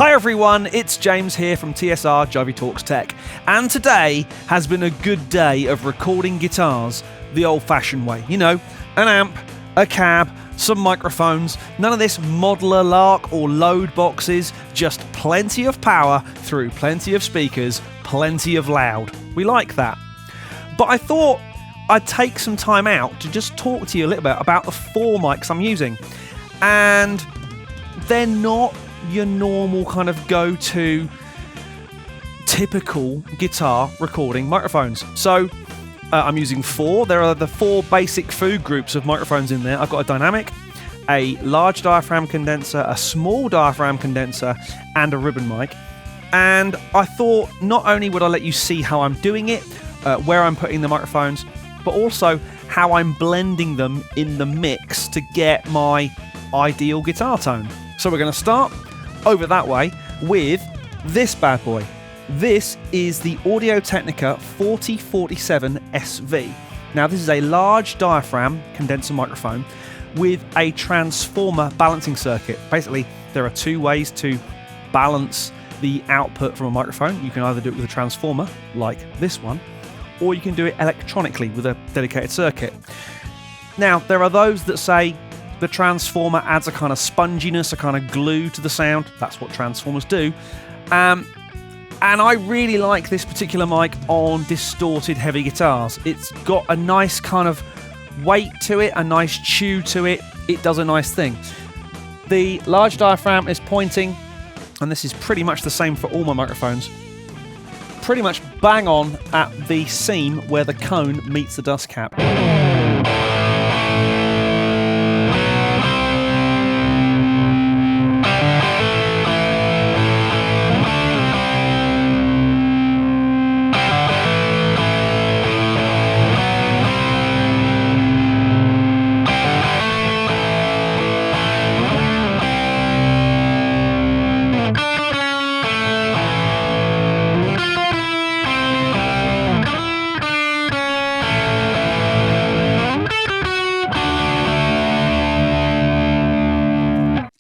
Hi everyone, it's James here from TSR Jivey Talks Tech, and today has been a good day of recording guitars the old-fashioned way. You know, an amp, a cab, some microphones, none of this modeler lark or load boxes, just plenty of power through plenty of speakers, plenty of loud. We like that. But I thought I'd take some time out to just talk to you a little bit about the 4 mics I'm using. And they're not your normal kind of go-to typical guitar recording microphones. So I'm using 4. There are the 4 basic food groups of microphones in there. I've got a dynamic, a large diaphragm condenser, a small diaphragm condenser, and a ribbon mic. And I thought not only would I let you see how I'm doing it, where I'm putting the microphones, but also how I'm blending them in the mix to get my ideal guitar tone. So we're going to start over that way with this bad boy. This is the Audio-Technica 4047 SV. Now this is a large diaphragm condenser microphone with a transformer balancing circuit. Basically, there are 2 ways to balance the output from a microphone. You can either do it with a transformer, like this one, or you can do it electronically with a dedicated circuit. Now, there are those that say the transformer adds a kind of sponginess, a kind of glue to the sound. That's what transformers do. And I really like this particular mic on distorted heavy guitars. It's got a nice kind of weight to it, a nice chew to it. It does a nice thing. The large diaphragm is pointing, and this is pretty much the same for all my microphones, pretty much bang on at the seam where the cone meets the dust cap.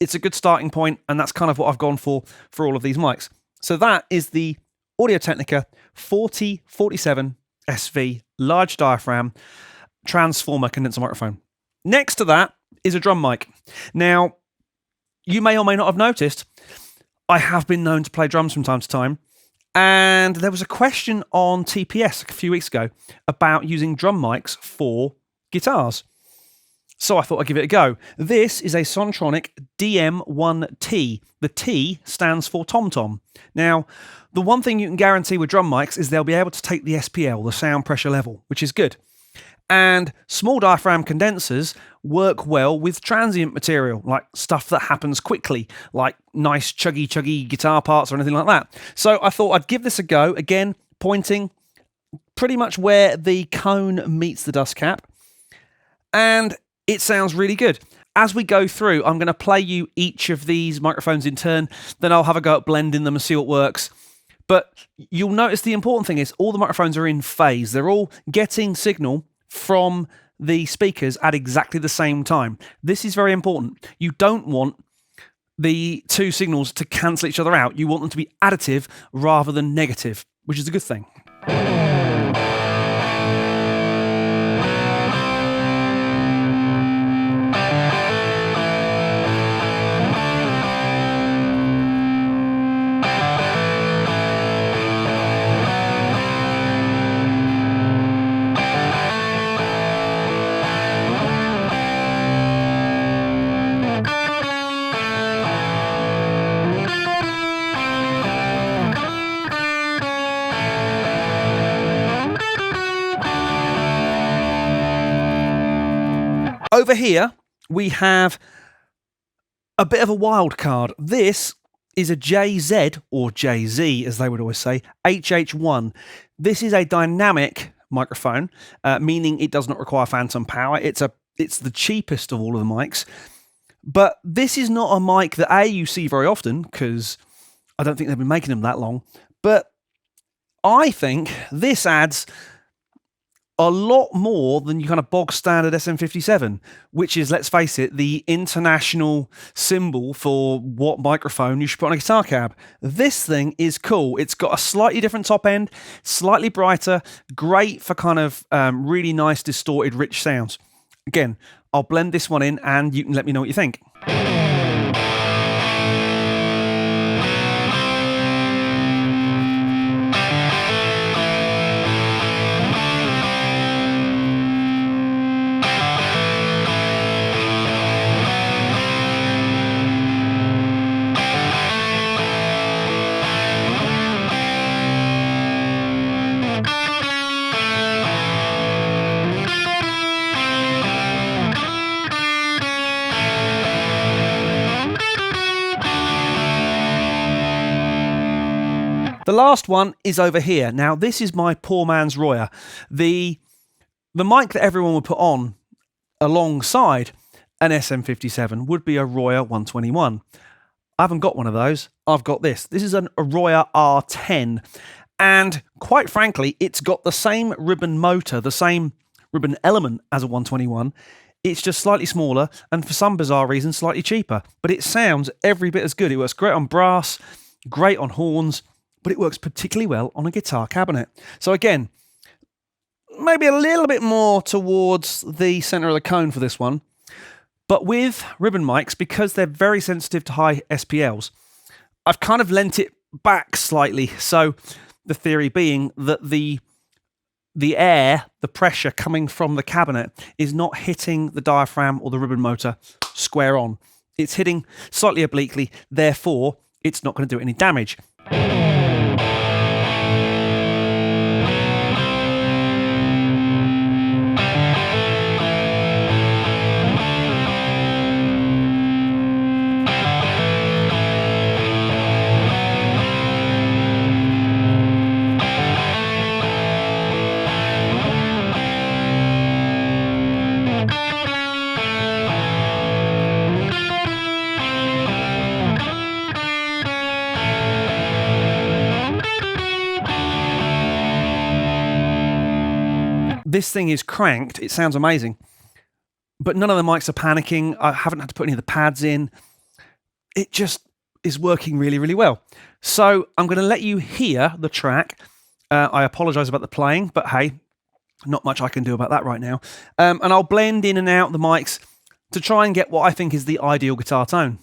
It's a good starting point, and that's kind of what I've gone for all of these mics. So that is the Audio-Technica 4047 SV large diaphragm transformer condenser microphone. Next to that is a drum mic. Now, you may or may not have noticed, I have been known to play drums from time to time, and there was a question on TPS a few weeks ago about using drum mics for guitars. So I thought I'd give it a go. This is a Sontronics DM-1T. The T stands for tom-tom. Now, the one thing you can guarantee with drum mics is they'll be able to take the SPL, the sound pressure level, which is good. And small diaphragm condensers work well with transient material, like stuff that happens quickly, like nice chuggy guitar parts or anything like that. So I thought I'd give this a go, again, pointing pretty much where the cone meets the dust cap. And it sounds really good. As we go through, I'm going to play you each of these microphones in turn, then I'll have a go at blending them and see what works. But you'll notice the important thing is all the microphones are in phase. They're all getting signal from the speakers at exactly the same time. This is very important. You don't want the 2 signals to cancel each other out. You want them to be additive rather than negative, which is a good thing. Over here, we have a bit of a wild card. This is a JZ, or JZ as they would always say, HH1. This is a dynamic microphone, meaning it does not require phantom power. It's the cheapest of all of the mics. But this is not a mic that A, you see very often, because I don't think they've been making them that long. But I think this adds a lot more than your kind of bog standard SM57, which is, let's face it, the international symbol for what microphone you should put on a guitar cab. This thing is cool. It's got a slightly different top end, slightly brighter, great for kind of really nice, distorted, rich sounds. Again, I'll blend this one in and you can let me know what you think. The last one is over here. Now, this is my poor man's Royer. The mic that everyone would put on alongside an SM57 would be a Royer R121. I haven't got one of those. I've got this. This is a Royer R10. And quite frankly, it's got the same ribbon motor, the same ribbon element as a 121. It's just slightly smaller and for some bizarre reason, slightly cheaper. But it sounds every bit as good. It works great on brass, great on horns, but it works particularly well on a guitar cabinet. So again, maybe a little bit more towards the center of the cone for this one. But with ribbon mics, because they're very sensitive to high SPLs, I've kind of lent it back slightly. So the theory being that the air, the pressure coming from the cabinet is not hitting the diaphragm or the ribbon motor square on. It's hitting slightly obliquely, therefore it's not going to do any damage. This thing is cranked. It sounds amazing. But none of the mics are panicking. I haven't had to put any of the pads in. It just is working really, really well. So I'm going to let you hear the track. I apologize about the playing, but hey, not much I can do about that right now. And I'll blend in and out the mics to try and get what I think is the ideal guitar tone.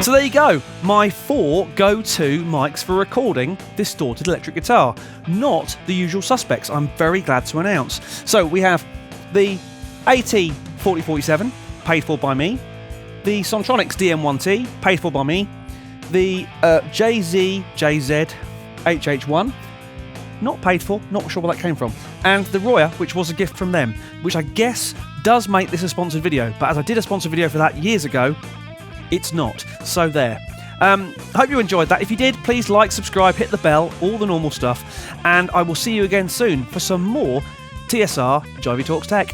So there you go, my 4 go-to mics for recording distorted electric guitar. Not the usual suspects, I'm very glad to announce. So we have the AT4047, paid for by me, the Sontronics DM-1T, paid for by me, the JZ HH1, not paid for, not sure where that came from, and the Royer, which was a gift from them, which I guess does make this a sponsored video, but as I did a sponsored video for that years ago, it's not. So there. Hope you enjoyed that. If you did, please like, subscribe, hit the bell, all the normal stuff, and I will see you again soon for some more TSR Jivey Talks Tech.